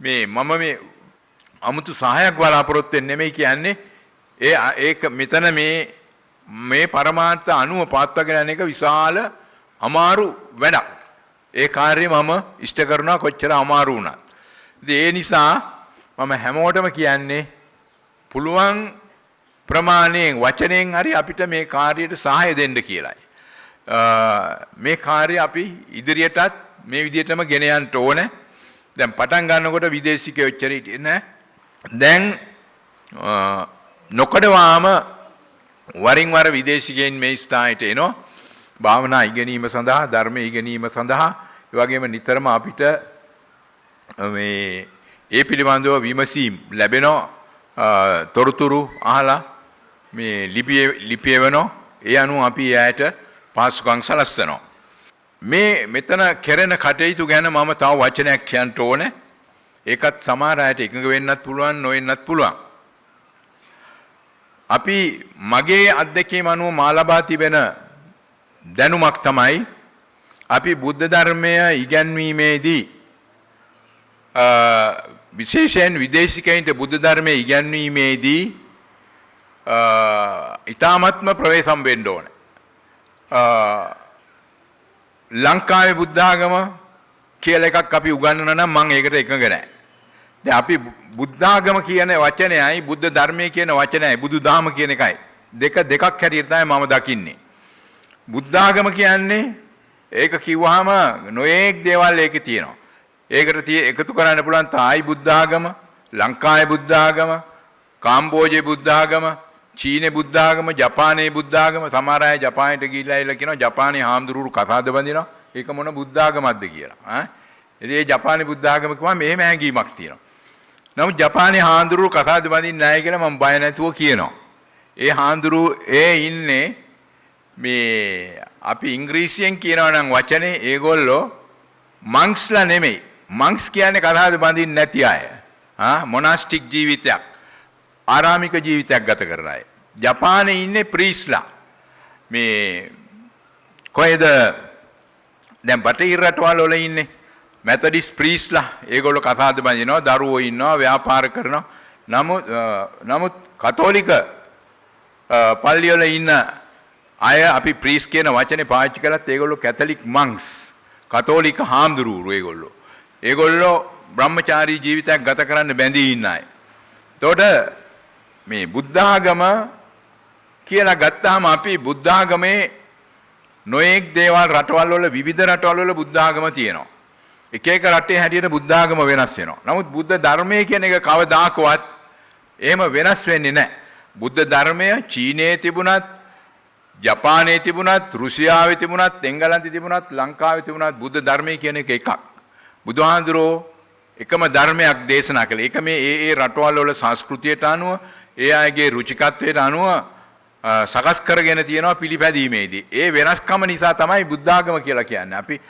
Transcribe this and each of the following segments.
මේ අමුතු සහායක් බලාපොරොත්තු වෙන්නේ නෙමෙයි කියන්නේ ඒක මෙතන මේ පරමාර්ථ අනුව පාත්වගෙන යන එක විශාල අමාරු වැඩක්. ඒ කාර්යය මම ඉෂ්ට කරනවා කොච්චර අමාරු වුණත්. ඉතින් ඒ නිසා මම හැමෝටම කියන්නේ පුළුවන් ප්‍රමාණයෙන් වචනයෙන් හරි අපිට මේ කාර්යයට සහාය දෙන්න කියලායි. මේ කාර්යය අපි ඉදිරියටත් මේ විදිහටම ගෙන යන්න ඕනේ. දැන් පටන් ගන්නකොට විදේශිකයෝ එච්චර හිටියේ නැහැ. දැන් නොකඩවාම වරින් වර විදේශිකයන් මේ ස්ථානයට එනවා. භාවනා ඉගෙනීම සඳහා, ධර්ම ඉගෙනීම සඳහා, ඒ වගේම නිතරම අපිට ඒ පිළිබඳව විමසීම් ලැබෙනවා. තොරතුරු අහලා මේ ලිපියවනවා. ඒ අනුව අපි එයාට පාසුකම් සලස්වනවා. මෙතන කෙරෙන කටයුතු ගැන මම තව වචනයක් කියන්න ඕනේ. ඒකත් සමහර අයට එකඟ වෙන්නත් පුළුවන්, නොවෙන්නත් පුළුවන්. අපි මගේ අත්දැකීම අනුව මා ලබා තිබෙන දැනුමක් තමයි අපි බුද්ධ ධර්මය ඉගැන්වීමේදී විශේෂයෙන් විදේශිකයින්ට බුද්ධ ධර්මය ඉගැන්වීමේදී ඊ타මත්ම ප්‍රවේශම් වෙන්න ඕනේ. ලංකාවේ බුද්ධ ආගම කියලා එකක් අපි උගන්වනවා නම් මම ඒකට එකඟ නැහැ. දැන් අපි බුද්ධ ආගම කියන වචනයයි බුද්ධ ධර්මය කියන වචනයයි බුදු දහම කියන එකයි දෙකක් හැටියට තමයි මම දකින්නේ. බුද්ධ ආගම කියන්නේ ඒක කිව්වහම නොයේක් දේවල් ඒකේ තියෙනවා. ඒකට එකතු කරන්න පුළුවන් තායි බුද්ධ ආගම, ලංකාවේ බුද්ධ ආගම, කාම්බෝජයේ බුද්ධ ආගම, චීනේ බුද්ධ ආගම, ජපානයේ බුද්ධ ආගම. සමහර අය ජපානයට ගිහිල්ලා ඉල්ල කියනවා ජපානයේ හාමුදුරුවෝ කතාද බඳිනවා. ඒක මොන බුද්ධ ආගමක්ද කියලා. ඉතින් ඒ ජපානයේ බුද්ධ ආගම කිව්වම මෙහෙම හැඟීමක් තියෙනවා. නමුත් ජපානයේ හාමුදුරුවෝ කතාද බඳින්නේ නැහැ කියලා මම බය නැතුව කියනවා. ඒ හාමුදුරුවෝ ඉන්නේ මේ අපි ඉංග්‍රීසියෙන් කියනවා නම් වචනේ ඒගොල්ලෝ මංක්ස්ලා නෙමෙයි. මංක්ස් කියන්නේ කතාද බඳින්නේ නැති අය. මොනාස්ටික් ජීවිතයක්, ආරාමික ජීවිතයක් ගත කරන අය. ජපානයේ ඉන්නේ ප්‍රීස්ලා. මේ කොහෙද දැන් බටහිර රටවල් වල ඉන්නේ මෙතඩිස් ප්‍රීස්ලා. ඒගොල්ලෝ කතාද බඳිනවා, දරුවෝ ඉන්නවා, ව්‍යාපාර කරනවා. නමුත් කතෝලික පල්ලි වල ඉන්න අය අපි ප්‍රීස් කියන වචනේ පාවිච්චි කළත් ඒගොල්ලෝ කැතලික් මංක්ස්, කතෝලික හාමුදුරුවෝ. ඒගොල්ලෝ බ්‍රහ්මචාරී ජීවිතයක් ගත කරන්න බැඳී ඉන්න අය. එතකොට මේ බුද්ධ ආගම කියලා ගත්තාම අපි බුද්ධ ආගමේ නොඑක් දේවල් රටවල් වල විවිධ රටවල් වල බුද්ධ ආගම තියෙනවා. එක එක රටේ හැටියට බුද්ධ ආගම වෙනස් වෙනවා. නමුත් බුද්ධ ධර්මය කියන එක කවදාකවත් එහෙම වෙනස් වෙන්නේ නැහැ. බුද්ධ ධර්මය චීනයේ තිබුණත්, ජපානයේ තිබුණත්, රුසියාවේ තිබුණත්, එංගලන්තයේ තිබුණත්, ලංකාවේ තිබුණත් බුද්ධ ධර්මය කියන එක එකක්. බුදුහාඳුරෝ එකම ධර්මයක් දේශනා කළේ. ඒක මේ ඒ රටවල් වල සංස්කෘතියට අනුව, ඒ අයගේ රුචිකත්වයට අනුව සකස් කරගෙන තියෙනවා පිළිපැදීමේදී. ඒ වෙනස්කම නිසා තමයි බුද්ධ ආගම කියලා කියන්නේ. අපි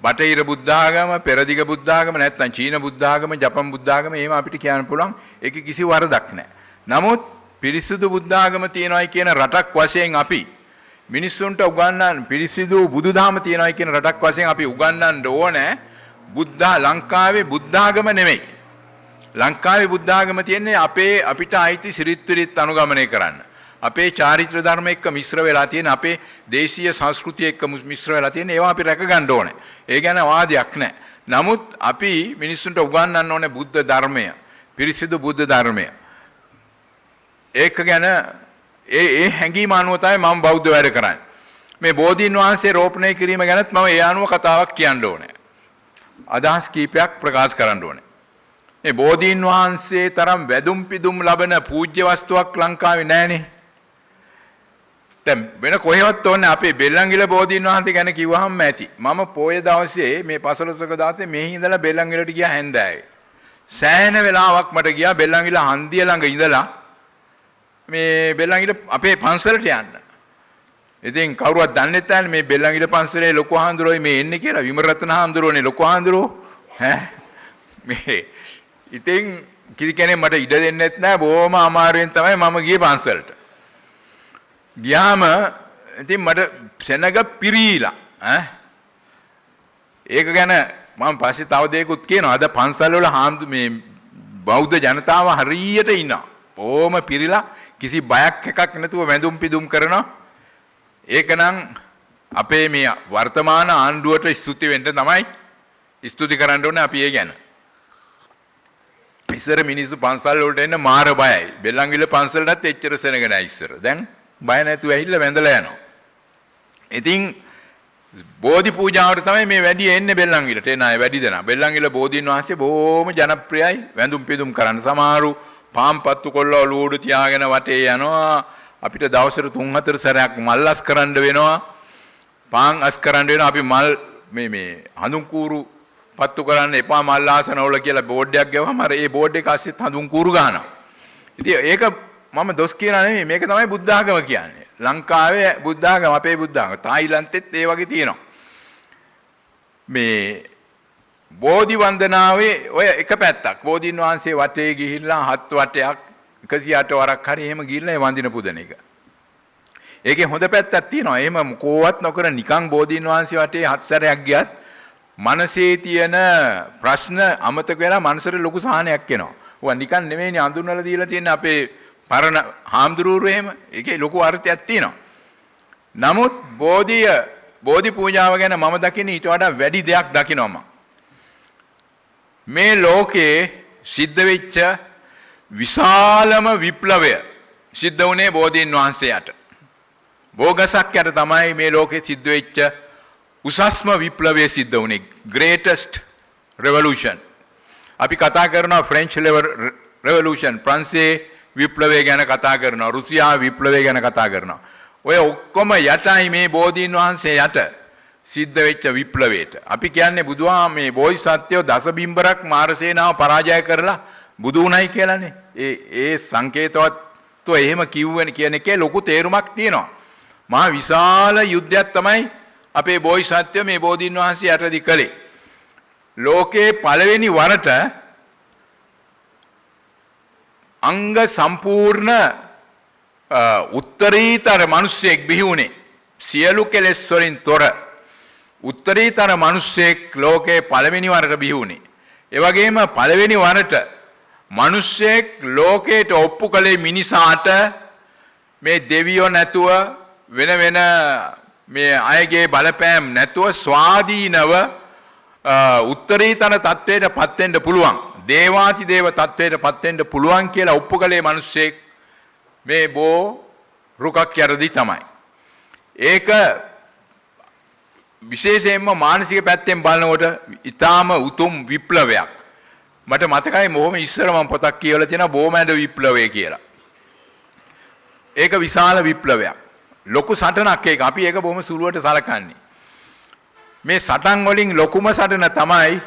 බටහිර බුද්ධ ආගම, පෙරදිග බුද්ධ ආගම, නැත්නම් චීන බුද්ධ ආගම, ජපන් බුද්ධ ආගම එහෙම අපිට කියන්න පුළුවන්. ඒකේ කිසි වරදක් නැහැ. නමුත් පිරිසිදු බුද්ධ ආගම තියෙනවායි කියන රටක් වශයෙන් අපි මිනිස්සුන්ට උගන්වන්න, පිරිසිදු බුදුදහම තියෙනවායි කියන රටක් වශයෙන් අපි උගන්වන්න ඕනේ. ලංකාවේ බුද්ධ ආගම නෙමෙයි. ලංකාවේ බුද්ධ ආගම තියෙන්නේ අපිට අයිති සිරිත් විරිත් අනුගමනය කරන්න. අපේ චාරිත්‍ර ධර්ම එක්ක මිශ්‍ර වෙලා තියෙන, අපේ දේශීය සංස්කෘතිය එක්ක මිශ්‍ර වෙලා තියෙන ඒවා අපි රැක ගන්න ඕනේ. ඒ ගැන වාදයක් නැහැ. නමුත් අපි මිනිස්සුන්ට උගන්වන්න ඕනේ බුද්ධ ධර්මය, පිරිසිදු බුද්ධ ධර්මය. ඒක ගැන ඒ හැඟීම අනුව තමයි මම බෞද්ධ වැඩ කරන්නේ. මේ බෝධීන් වහන්සේ රෝපණය කිරීම ගැනත් මම ඒ අනුව කතාවක් කියන්න ඕනේ. අදහස් කීපයක් ප්‍රකාශ කරන්න ඕනේ. මේ බෝධීන් වහන්සේ තරම් වැදුම් පිදුම් ලබන පූජ්‍ය වස්තුවක් ලංකාවේ නැහනේ. දැන් වෙන කොහෙවත් ඕනේ අපේ බෙල්ලන්ගිල බෝධීන් වහන්සේ ගැන කිව්වහම ඇති. මම පොය දවසේ මේ 15ක දාතේ මෙහි ඉඳලා බෙල්ලන්ගිලට ගියා හැන්දෑවේ. සෑහෙන වෙලාවක් මට ගියා බෙල්ලන්ගිල හන්දිය ළඟ ඉඳලා මේ බෙල්ලන්ගිල අපේ පන්සලට යන්න. ඉතින් කවුරුවත් දන්නේ නැහැ මේ බෙල්ලන්ගිල පන්සලේ ලොකු හාමුදුරුවෝ මේ එන්නේ කියලා. විමරත්න හාමුදුරුවෝනේ ලොකු හාමුදුරුවෝ. මේ ඉතින් කිසි කෙනෙක් මට ඉඩ දෙන්නෙත් නැහැ. බොහොම අමාරුවෙන් තමයි මම ගියේ පන්සලට. ගියාම ඉතින් මට සෙනග පිරීලා ඒක ගැන මම පස්සේ තව දෙයක්ත් කියනවා. අද පන්සල් වල මේ බෞද්ධ ජනතාව හරියට ඉන්නවා. ඕම පිරිලා කිසි බයක් එකක් නැතුව වැඳුම් පිදුම් කරනවා. ඒකනම් අපේ මේ වර්තමාන ආණ්ඩුවට ස්තුති වෙන්න තමයි ස්තුති කරන්න ඕනේ අපි ඒ ගැන. ඉස්සර මිනිස්සු පන්සල් වලට එන්න මාර බයයි. බෙල්ලන්විල පන්සලටත් එච්චර සෙනග නැහැ ඉස්සර. දැන් බය නැතුව ඇහිල්ලා වැඳලා යනවා. ඉතින් බෝධි පූජාවට තමයි මේ වැඩි එන්නේ බෙල්ලන්විලට. එන අය වැඩි දෙනා. බෙල්ලන්විල බෝධීන් වහන්සේ බොහොම ජනප්‍රියයි වැඳුම් පිදුම් කරන්න. සමහරු පාම්පත්තු කොල්ලෝ ලූඩු තියාගෙන වටේ යනවා. අපිට දවසට 3-4 සැරයක් මල් අස් කරන්න වෙනවා. පාන් අස් කරන්න වෙනවා. අපි මල් මේ හඳුන් කූරු පත්තු කරන්න එපා මල් ආසනවල කියලා බෝඩ් එකක් ගවම අර ඒ බෝඩ් එක අස්සෙත් හඳුන් කූරු ගන්නවා. ඉතින් ඒක මම දොස් කියනා නෙමෙයි මේක තමයි බුද්ධ ආගම කියන්නේ. ලංකාවේ බුද්ධ ආගම අපේ බුද්ධ ආගම. තායිලන්තෙත් ඒ වගේ තියෙනවා. මේ බෝධි වන්දනාවේ ඔය එක පැත්තක් බෝධීන් වහන්සේ වටේ ගිහිල්ලා 7 වටයක් 108 වරක් හරි එහෙම ගිහිල්ලා වන්දින පුදන එක. ඒකේ හොඳ පැත්තක් තියෙනවා. එහෙම කොහොවත් නොකර නිකන් බෝධීන් වහන්සේ වටේ 7 සැරයක් ගියත් මනසේ තියෙන ප්‍රශ්න අමතක වෙලා මනසට ලොකු සහනයක් එනවා. ඔවා නිකන් නෙමෙයිනේ අඳුනලා දීලා තියෙන අපේ පරණ හාමුදුරුවෝ එහෙම. ඒකේ ලොකු අර්ථයක් තියෙනවා. නමුත් බෝධි පූජාව ගැන මම දකින්නේ ඊට වඩා වැඩි දෙයක් දකිනවා මම. මේ ලෝකේ සිද්ධ වෙච්ච විශාලම විප්ලවය සිද්ධ වුණේ බෝධීන් වහන්සේට. බෝගසක් යට තමයි මේ ලෝකේ සිද්ධ වෙච්ච උසස්ම විප්ලවය සිද්ධ වුණේ. greatest revolution. අපි කතා කරනවා French revolution. ප්‍රංශේ විප්ලවය ගැන කතා කරනවා. රුසියා විප්ලවය ගැන කතා කරනවා. ඔය ඔක්කොම යටයි මේ බෝධීන් වහන්සේ යට සිද්ධ වෙච්ච විප්ලවයට. අපි කියන්නේ බුදුහා මේ බෝධිසත්වෝ දසබිම්බරක් මාරසේනාව පරාජය කරලා බුදු උණයි කියලානේ. ඒ සංකේතවත් તો එහෙම කිව්වනේ කියන එකේ ලොකු තේරුමක් තියෙනවා. මහා විශාල යුද්ධයක් තමයි අපේ බෝධිසත්වෝ මේ බෝධීන් වහන්සේ යටදී කළේ. ලෝකේ පළවෙනි වරට අංග සම්පූර්ණ උත්තරීතර මිනිසෙක් බිහි වුණේ. සියලු කෙලෙස් වලින් තොර උත්තරීතර මිනිසෙක් ලෝකේ පළවෙනි වරට බිහි වුණේ. ඒ වගේම පළවෙනි වරට මිනිසෙක් ලෝකයට ඔප්පු කළේ මිනිසාට මේ දෙවියෝ නැතුව වෙන මේ අයගේ බලපෑම් නැතුව ස්වාධීනව උත්තරීතර තත්වයට පත් වෙන්න පුළුවන්. දේවාති දේව තත්වයට පත් වෙන්න පුළුවන් කියලා ඔප්පු කළේ මිනිසෙක් මේ බෝ රුකක් යටදී තමයි. ඒක විශේෂයෙන්ම මානසික පැත්තෙන් බලනකොට ඊටාම උතුම් විප්ලවයක්. මට මතකයි මොහොම ඉස්සර මම පොතක් කියවලා තියෙනවා බෝමැඩ විප්ලවය කියලා. ඒක විශාල විප්ලවයක්. ලොකු සටනක් ඒක. අපි ඒක බොහොම සුළුවට සලකන්නේ. මේ සටන් වලින් ලොකුම සටන තමයි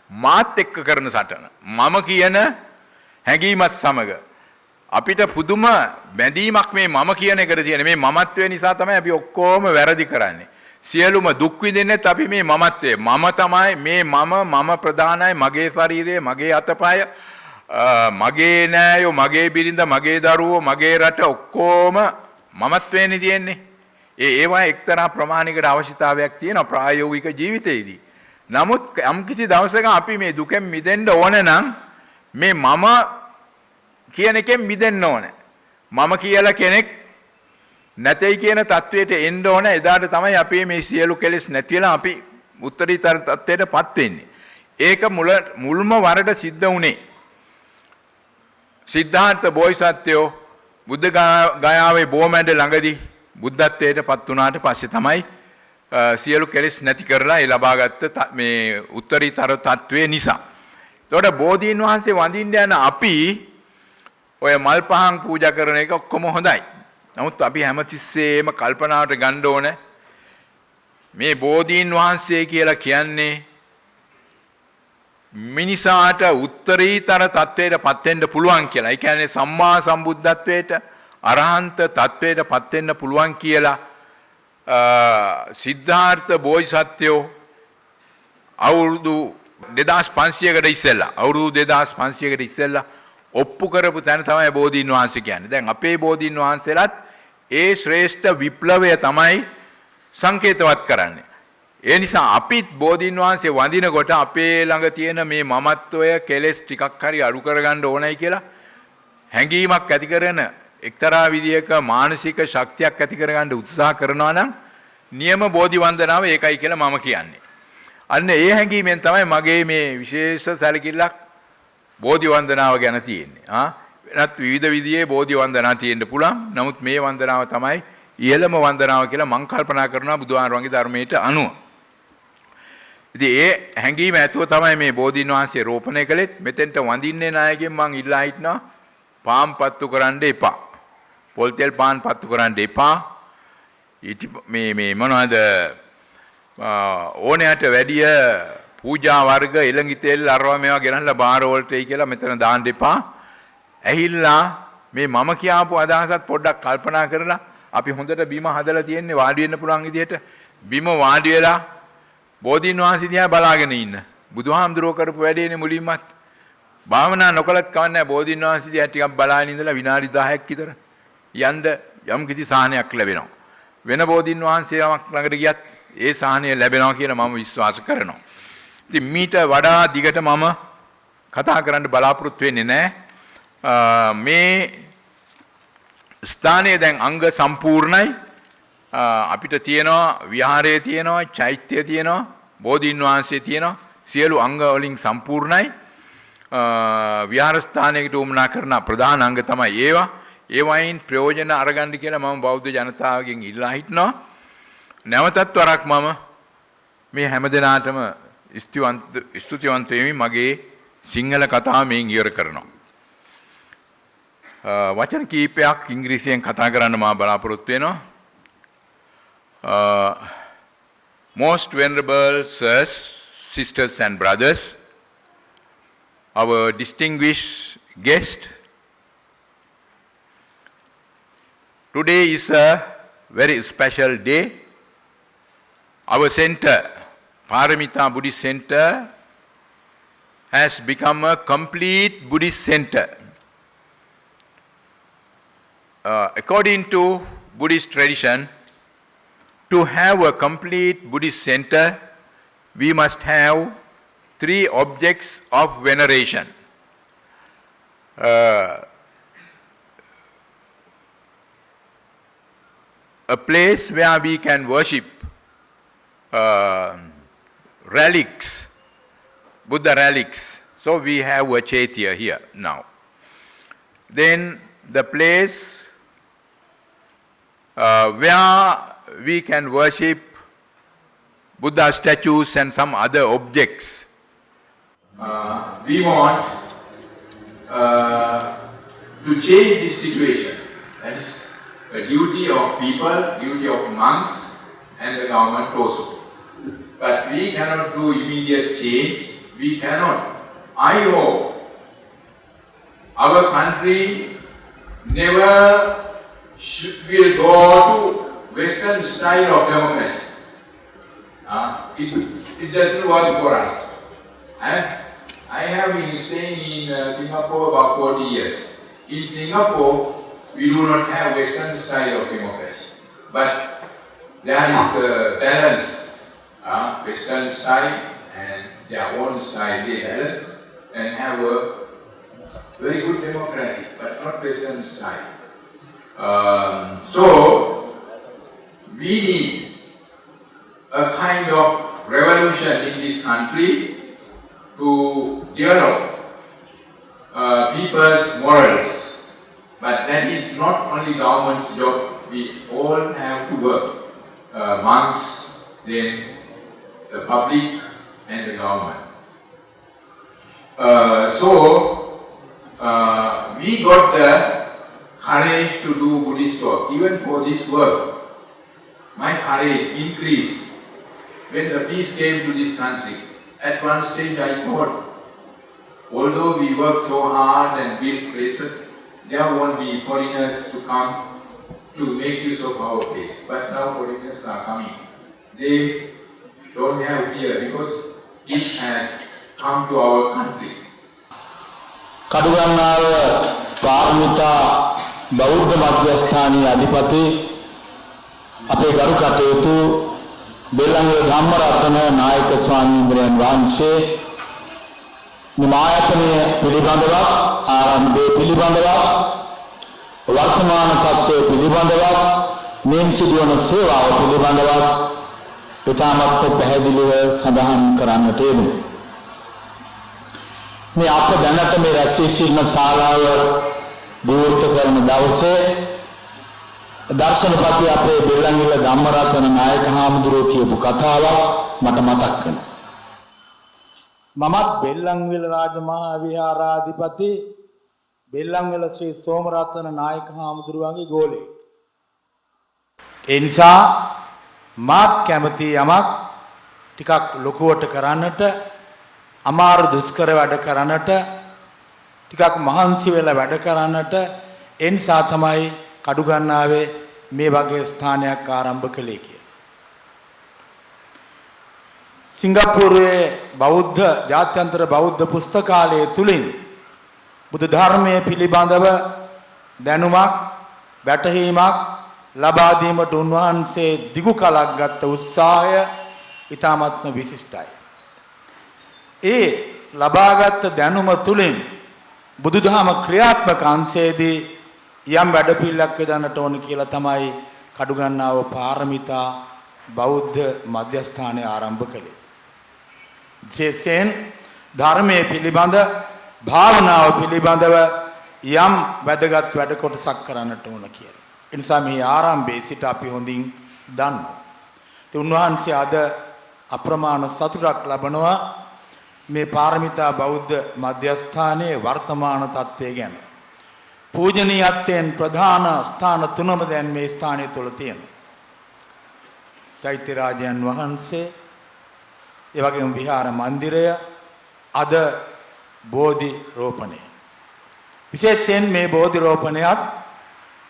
මාත් එක්ක කරන සටන. මම කියන හැඟීමත් සමග අපිට පුදුම බැඳීමක් මේ මම කියන එකට තියෙන. මේ මමත්වය නිසා තමයි අපි ඔක්කොම වැරදි කරන්නේ. සියලුම දුක් විඳින්නෙත් අපි මේ මමත්වයේ. මම තමයි මේ මම ප්‍රධානයි. මගේ ශරීරය, මගේ අතපය, මගේ නෑයෝ, මගේ බිරිඳ, මගේ දරුවෝ, මගේ රට ඔක්කොම මමත්වයේනේ තියෙන්නේ. ඒවා එක්තරා ප්‍රමාණයකට අවශ්‍යතාවයක් තියෙනවා ප්‍රායෝගික ජීවිතයේදී. නමුත් යම්කිසි දවසක අපි මේ දුකෙන් මිදෙන්න ඕන නම් මේ මම කියන එකෙන් මිදෙන්න ඕන. මම කියලා කෙනෙක් නැtei කියන தത്വයට එන්න ඕන. එදාට තමයි අපි මේ සියලු කෙලෙස් නැතිලා අපි උත්තරීතර தത്വයටපත් වෙන්නේ. ඒක මුල්ම වරට සිද්ධ වුණේ සිද්ධාර්ථ බෝසත්ත්වෝ බුද්ධ ගයාවේ බෝමැඩ ළඟදී බුද්ධත්වයට පත් වුණාට පස්සේ තමයි සියලු කෙලෙස් නැති කරලා ඒ ලබාගත්ත මේ උත්තරීතර තත්වයේ නිසා. එතකොට බෝධීන් වහන්සේ වඳින්න යන අපි ඔය මල් පහන් පූජා කරන එක ඔක්කොම හොඳයි. නමුත් අපි හැමතිස්සෙම කල්පනාවට ගන්න ඕන මේ බෝධීන් වහන්සේ කියලා කියන්නේ මිනිසාට උත්තරීතර තත්වයට පත් වෙන්න පුළුවන් කියලා. ඒ කියන්නේ සම්මා සම්බුද්ධත්වයට අරහන්ත තත්වයට පත් වෙන්න පුළුවන් කියලා සිද්ධාර්ථ බෝධිසත්වෝ අවුරුදු 2500කට ඉස්සෙල්ලා ඔප්පු කරපු තැන තමයි බෝධීන් වහන්සේ කියන්නේ. දැන් අපේ බෝධීන් වහන්සේලාත් ඒ ශ්‍රේෂ්ඨ විප්ලවය තමයි සංකේතවත් කරන්නේ. ඒ නිසා අපිත් බෝධීන් වහන්සේ වඳිනකොට අපේ ළඟ තියෙන මේ මමත්වය කෙලෙස් ටිකක් හරි අඩු කරගන්න ඕනයි කියලා හැඟීමක් ඇති කරන එක්තරා විදියක මානසික ශක්තියක් ඇති කරගන්න උත්සාහ කරනවා නම් නියම බෝධි වන්දනාව ඒකයි කියලා මම කියන්නේ. අන්න ඒ හැඟීමෙන් තමයි මගේ මේ විශේෂ සැලකිල්ලක් බෝධි වන්දනාව ගැන තියෙන්නේ. වෙනත් විවිධ විදිහේ බෝධි වන්දනා තියෙන්න පුළුවන්. නමුත් මේ වන්දනාව තමයි ඉහළම වන්දනාව කියලා මම කල්පනා කරනවා බුදුහාරවන්ගේ ධර්මයට අනුව. ඉතින් ඒ හැඟීම ඇතුව තමයි මේ බෝධීන් වහන්සේ රෝපණය කළෙත්. මෙතෙන්ට වඳින්නේ නායකයන් මං ඉල්ලා හිටනවා පාන් පත්තු කරන්න එපා. පොල් තෙල් පාන් පත්තු කරන්න එපා. මේ මොනවද ඕනෑට වැඩිය පූජා වර්ග එළඟි තෙල් අරවා මේවා ගෙනල්ලා බාර වලටයි කියලා මෙතන දාන්න එපා. ඇහිල්ලා මේ මම කියාපු අදහසත් පොඩ්ඩක් කල්පනා කරලා අපි හොඳට බිම හදලා තියෙන්නේ වාඩි වෙන්න පුළුවන් විදිහට බිම වාඩි වෙලා බෝධීන් වහන්සේ දිහා බලාගෙන ඉන්න. බුදුහාමුදුරුවෝ කරපු වැඩේනේ මුලින්මත්. භාවනා නොකලත් කවන්නේ බෝධීන් වහන්සේ දිහා ටිකක් බලාගෙන ඉඳලා විනාඩි 10ක් විතර යන්න යම් කිසි සාහනයක් ලැබෙනවා. වෙන බෝධීන් වහන්සේවක් ළඟට ගියත් ඒ සාහනය ලැබෙනවා කියලා මම විශ්වාස කරනවා. ඉතින් මීට වඩා දිගට මම කතා කරන්න බලාපොරොත්තු වෙන්නේ නැහැ. මේ ස්ථානයේ දැන් අංග සම්පූර්ණයි. අපිට තියෙනවා විහාරයේ තියෙනවා චෛත්‍යය තියෙනවා බෝධීන් වහන්සේ තියෙනවා සියලු අංග වලින් සම්පූර්ණයි. විහාර ස්ථානයකට උමනා කරන ප්‍රධාන අංග තමයි ඒවා. ඒ වයින් ප්‍රයෝජන අරගන්න කියලා මම බෞද්ධ ජනතාවගෙන් ඉල්ලා හිටනවා. නැවතත් වරක් මම මේ හැමදෙනාටම ස්තුතිවන්ත වෙමි. මගේ සිංහල කතාව මේන් ඉවර කරනවා. වචන කීපයක් ඉංග්‍රීසියෙන් කතා කරන්න මම බලාපොරොත්තු වෙනවා. Most venerable sirs, sisters and brothers, our distinguished guest, today is a very special day. Our center, Paramita Buddhist Center, has become a complete Buddhist center. According to Buddhist tradition, to have a complete Buddhist center, we must have 3 objects of veneration. A place where we can worship relics, Buddha relics. So we have a chaitya here now. Then the place where we can worship Buddha statues and some other objects. We want to change this situation. That is a duty of people, duty of monks and the government also. But we cannot do immediate change. We cannot. I hope our country never will go to Western style of democracy. It doesn't work for us. And I have been staying in Singapore about 40 years. In Singapore, we do not have Western style of democracy. But there is a balance. Western style and their own style, they balance and have a very good democracy, but not Western style. So, we need a kind of revolution in this country to develop people's morals. But that is not only government's job, we all have to work. Monks, then the public and the government. We got the courage to do Buddhist work. Even for this work, my courage increased when the peace came to this country. At one stage I thought, although we work so hard and build places, there won't be foreigners to come to make use of our place. But now foreigners are coming. They don't have fear because it has come to our country. Kadugannawa පාරමිතා බෞද්ධ මධ්‍යස්ථානීය අධිපති අපේ ගරු කටයුතු බෙල්ලන්විල ධම්මරතන නායක ස්වාමීන් වහන්සේ මෙම ආයතනය පිළිබඳව ආරම්භයේ පිළිබඳව වර්තමාන තත්ත්වය පිළිබඳව මෙන් සිදුවන සේවාව පිළිබඳව ඉතාමත් පැහැදිලිව සඳහන් කරන්නට යෙදුණා. මේ අප දැනට මේ රැස්වී සිටින ශාලාව විවෘත කරන දවසේ දර්ශනපති අපේ බෙල්ලන්විල ධම්මරතන නායක හාමුදුරුවෝ කියපු කතාවක් මට මතක් වෙනවා. මමත් බෙල්ලන්විල රාජමහා විහාරාධිපති බෙල්ලන්විල ශ්‍රී සෝමරතන නායක හාමුදුරුවන්ගේ ගෝලයෙක්. ඒ නිසා මාත් කැමති යමක් ටිකක් ලොකුවට කරන්නට, අමාරු දුෂ්කර වැඩ කරන්නට, ටිකක් මහන්සි වෙලා වැඩ කරන්නට. ඒ නිසා තමයි කඩුගන්නාවේ මේ වගේ ස්ථානයක් ආරම්භ කළේ කියලා. සිංගප්පූරුවේ බෞද්ධ ජාත්‍යන්තර බෞද්ධ පුස්තකාලය තුලින් බුදු ධර්මයේ පිළිබඳව දැනුමක්, වැටහීමක් ලබා දීමට උන්වහන්සේ දිගු කලක් ගත්ත උත්සාහය ඉතාමත්ම විශිෂ්ටයි. ඒ ලබාගත් දැනුම තුලින් බුදුදහම ක්‍රියාත්මක අංශයේදී යම් වැඩපිළිවෙලක් යොදන්නට ඕන කියලා තමයි කඩුගන්නාව පාරමිතා බෞද්ධ මධ්‍යස්ථානය ආරම්භ කළේ. විශේෂයෙන් ධර්මයේ පිළිබඳ, භාවනාව පිළිබඳව යම් වැදගත් වැඩ කොටසක් කරන්නට ඕන කියලා. ඒ නිසා මේ ආරම්භයේ සිට අපි හොඳින් දන්නවා. ඒ උන්වහන්සේ අද අප්‍රමාණ සතුටක් ලබනවා මේ පාරමිතා බෞද්ධ මධ්‍යස්ථානයේ වර්තමාන තත්ත්වය ගැන. පූජනීයත්වයෙන් ප්‍රධාන ස්ථාන තුනම දැන් මේ ස්ථානය තුළ තියෙනවා. චෛත්‍යරාජයන් වහන්සේ, ඒ වගේම විහාර මන්දිරය, අද බෝධි රෝපණය. විශේෂයෙන් මේ බෝධි රෝපණයත්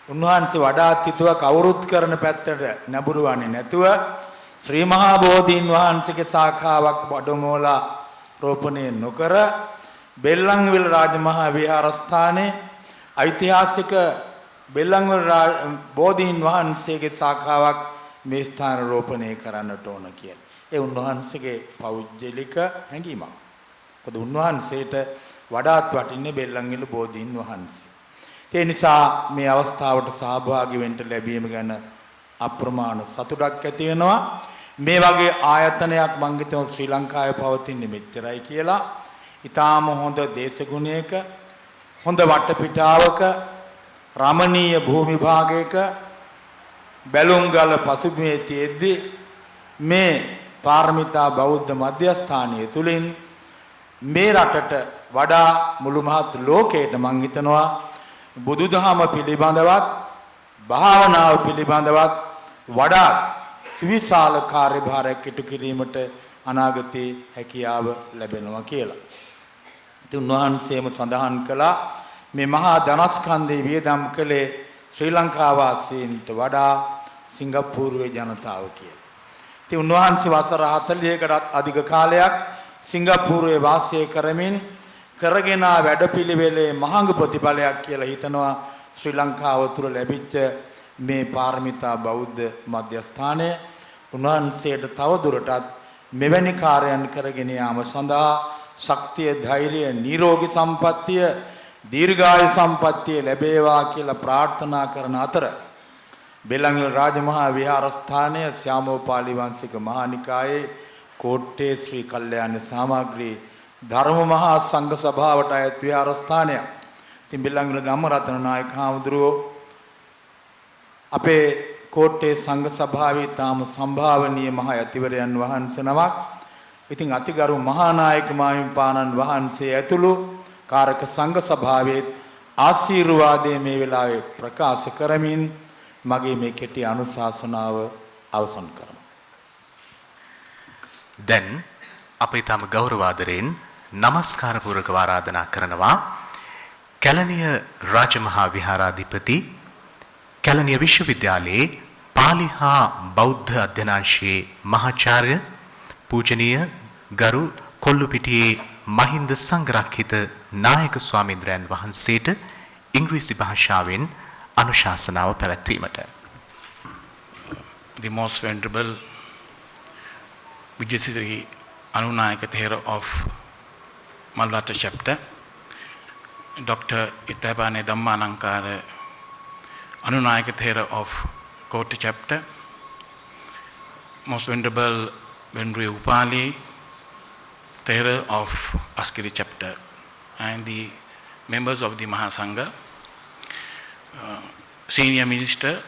උන්වහන්සේ වඩාත් හිතුව කවුරුත් කරන පැත්තට නැඹුරුවන්නේ නැතුව ශ්‍රී මහා බෝධීන් වහන්සේගේ ශාඛාවක් වඩමෝලා රෝපණය නොකර බෙල්ලන්විල රාජමහා විහාරස්ථානයේ ඓතිහාසික බෙල්ලන්විල බෝධීන් වහන්සේගේ ශාඛාවක් මේ ස්ථාන රෝපණය කරන්නට ඕන කියලා. ඒ උන්වහන්සේගේ පෞද්ගලික හැඟීමක්. මොකද උන්වහන්සේට වඩාත් වටින්නේ බෙල්ලන්විල බෝධීන් වහන්සේ. ඒ නිසා මේ අවස්ථාවට සහභාගී වෙන්න ලැබීම ගැන අප්‍රමාණ සතුටක් ඇති වෙනවා. මේ වගේ ආයතනයක් මං හිතනවා ශ්‍රී ලංකාවේ පවතින්නේ මෙච්චරයි කියලා. ඊටාම හොඳ දේශගුණයක, හොඳ වටපිටාවක, රමණීය භූමි භාගයක බැලුම්ගල පසුබිමේ තියෙද්දී මේ පාරමිතා බෞද්ධ මධ්‍යස්ථානය තුලින් මේ රටට වඩා මුළු මහත් ලෝකයට මං හිතනවා බුදුදහම පිළිබඳවත්, භාවනාව පිළිබඳවත් වඩා සුවිශාල කාර්යභාරයක් ඉටු කිරීමට අනාගතයේ හැකියාව ලැබෙනවා කියලා. ඉතින් උන්වහන්සේම සඳහන් කළා මේ මහා ධනස්කන්ධේ වියදම් කළේ ශ්‍රී ලංකා වාසීන්ට වඩා සිංගප්පූරුවේ ජනතාව කියලා. ඉතින් උන්වහන්සේ වසර 40කටත් අධික කාලයක් සිංගප්පූරුවේ වාසය කරමින් කරගෙන වැඩපිළිවෙලේ මහඟ ප්‍රතිඵලයක් කියලා හිතනවා ශ්‍රී ලංකාව තුළ ලැබිච්ච මේ පාරමිතා බෞද්ධ මධ්‍යස්ථානය. උන්වහන්සේට තවදුරටත් මෙවැනි කාර්යයන් කරගෙන යාම සඳහා ශක්තිය, ධෛර්යය, නිරෝගී සම්පන්නිය, දීර්ඝායු සම්පන්නිය ලැබේවා කියලා ප්‍රාර්ථනා කරන අතර බෙල්ලන්විල රාජමහා විහාරස්ථානය ශ්‍යාමෝපාලි වංශික මහානිකායේ කෝට්ටේ ශ්‍රී කල්යාණ සාමග්‍රී ධර්ම මහා සංඝ සභාවට අයත් විහාරස්ථානයක්. ඉතින් බෙල්ලන්විල ධම්මරතන නායක හාමුදුරුවෝ අපේ කෝට්ටේ සංඝ සභාවේ තාම සම්භාවනීය මහ යතිවරයන් වහන්සේ නමක්. ඉතින් අතිගරු මහානායක මාහිමිපාණන් වහන්සේ ඇතුළු කාරක සංඝ සභාවේ ආශිර්වාදයේ මේ වෙලාවේ ප්‍රකාශ කරමින් මගේ මේ කෙටි අනුශාසනාව අවසන් කරමු. දැන් අප ඊටම ගෞරවාදරෙන් নমස්කාර පූර්වක ආරාධනා කරනවා කැලණිය රාජමහා විහාරාධිපති කැලණිය විශ්වවිද්‍යාලයේ පාලි හා බෞද්ධ අධ්‍යනාංශයේ මහාචාර්ය පූජනීය ගරු කොල්ලුපිටියේ මහින්ද සංඝරක්ෂිත නායක ස්වාමීන්ද්‍රයන් වහන්සේට ඉංග්‍රීසි භාෂාවෙන් අනුශාසනාව පැවැත්වීමට. The most venerable Vijayasiri Anunayaka Thera of Malrata chapter, Dr. Itabane Dhammalankara Anunayaka Thera of Kota chapter, Most Venerable Venri Upali Thera of Askiri chapter, and the members of the Mahasangha, Senior Minister,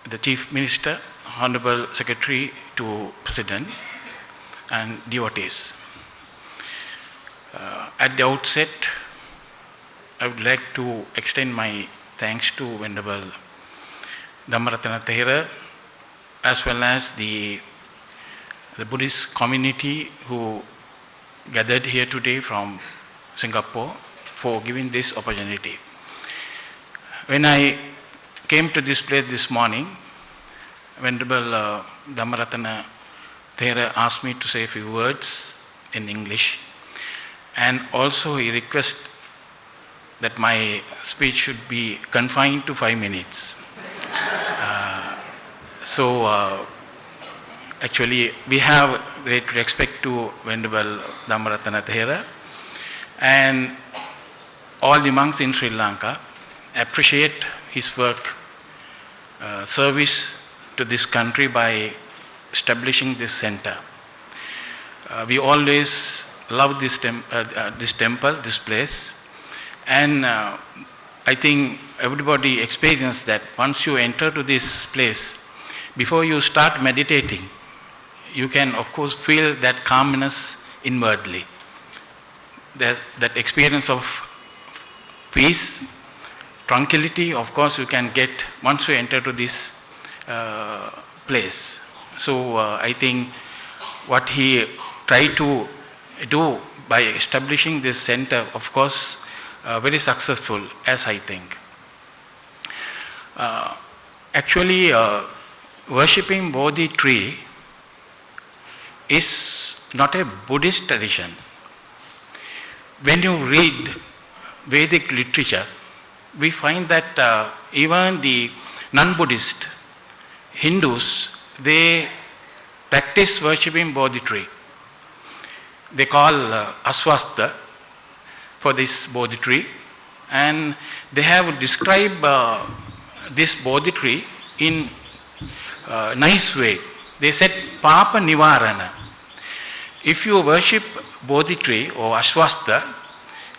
the Chief Minister, Honorable Secretary to President, and devotees. At the outset, I would like to extend my thanks to Venerable Dhammaratana Thera, as well as the Buddhist community who gathered here today from Singapore for giving this opportunity. When I came to this place this morning, Venerable Dhammaratana Thera asked me to say a few words in English, and also he requested that my speech should be confined to 5 minutes. Actually, we have great respect to Venerable Dhammaratana Thera, and all the monks in Sri Lanka appreciate his work, service to this country by establishing this center. We always love this temple, this place, and I think everybody experienced that once you enter to this place, before you start meditating, you can of course feel that calmness inwardly. There's that experience of peace, tranquility, of course you can get once you enter to this place. So I think what he tried to do by establishing this center, of course, very successful, as I think. Actually, worshipping Bodhi tree is not a Buddhist tradition. When you read Vedic literature, we find that even the non-Buddhist Hindus, they practice worshipping Bodhi tree. They call Aswastha for this Bodhi tree, and they have described this Bodhi tree in a nice way. They said Papa Nivarana. If you worship Bodhi tree or Aswastha,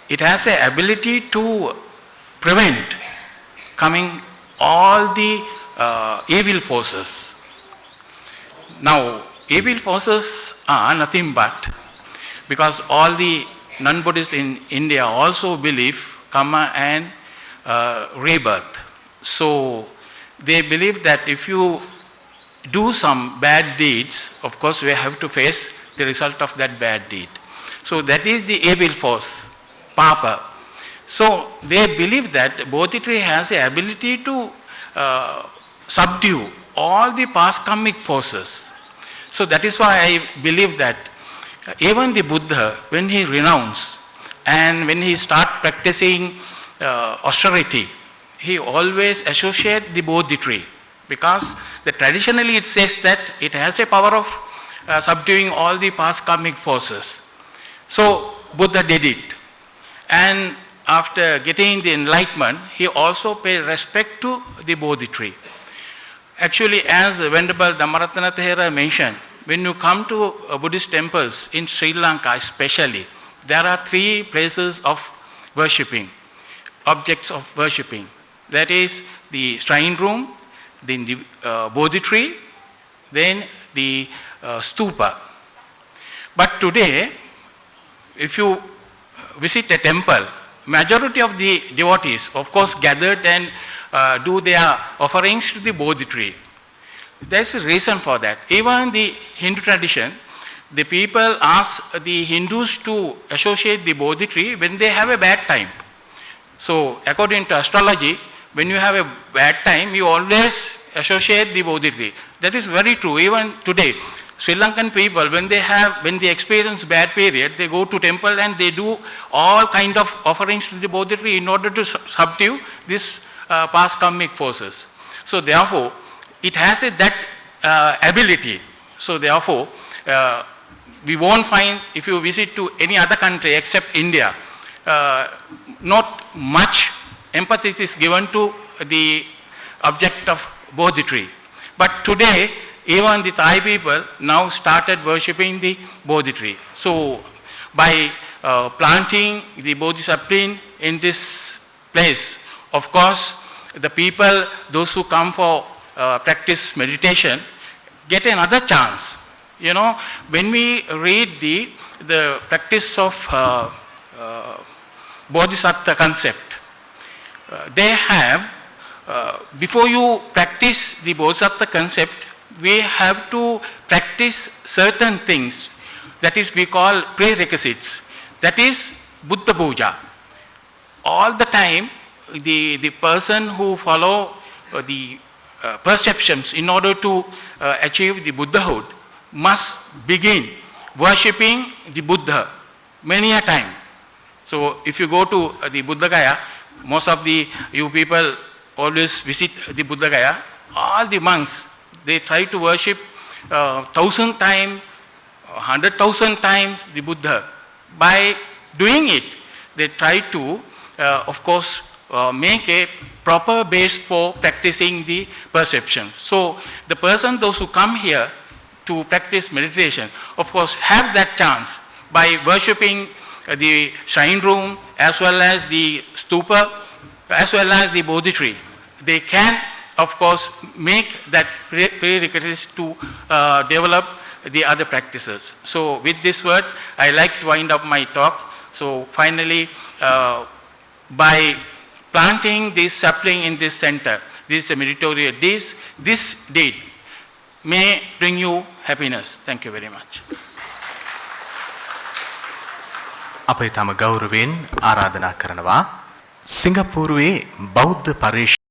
it has an ability to prevent coming all the evil forces. Now, evil forces are nothing but, because all the non-Buddhists in India also believe karma and rebirth. So, they believe that if you do some bad deeds, of course we have to face the result of that bad deed. So, that is the evil force, Papa. So, they believe that Bodhi tree has the ability to subdue all the past karmic forces. So, that is why I believe that even the Buddha, when he renounced and when he started practicing austerity, he always associates the Bodhi tree, because traditionally it says that it has a power of subduing all the past karmic forces. So, Buddha did it. And after getting the enlightenment, he also paid respect to the Bodhi tree. Actually, as Venerable Dhammaratana Thera mentioned, when you come to Buddhist temples in Sri Lanka especially, there are 3 places of worshipping, objects of worshipping. That is the shrine room, then the Bodhi tree, then the stupa. But today, if you visit a temple, majority of the devotees, of course, gathered and do their offerings to the Bodhi tree. There is a reason for that. Even in the Hindu tradition, the people ask the Hindus to associate the Bodhi tree when they have a bad time. So, according to astrology, when you have a bad time, you always associate the Bodhi tree. That is very true. Even today, Sri Lankan people, when they experience bad period, they go to temple and they do all kind of offerings to the Bodhi tree in order to subdue this past karmic forces. So therefore, it has that ability So therefore, we won't find, if you visit to any other country except India, not much emphasis is given to the object of Bodhi tree. But today, even the Thai people now started worshipping the Bodhi tree. So by planting the Bodhi sapling in this place, of course, the people, those who come for practice meditation, get another chance. You know, when we read the practice of Bodhisattva concept, they have, before you practice the Bodhisattva concept, we have to practice certain things, that is we call prerequisites, that is Buddha Puja. All the time, the person who follow the perceptions in order to achieve the Buddhahood must begin worshipping the Buddha many a time. So if you go to the Buddha Gaya, most of you people always visit the Buddha Gaya, all the monks, they try to worship 1,000 times, 100,000 times the Buddha. By doing it, they try to, of course, make a proper base for practicing the perception. So the person, those who come here to practice meditation, of course, have that chance by worshipping the shrine room as well as the stupa, as well as the Bodhi tree. They can, of course, make that prerequisite to develop the other practices. So with this word, I like to wind up my talk. So finally, by planting this sapling in this center, this is a meritorious deed. This deed may bring you happiness. Thank you very much. අප ඊටම ගෞරවයෙන් ආරාධනා කරනවා සිංගප්පූරුවේ බෞද්ධ පරිශ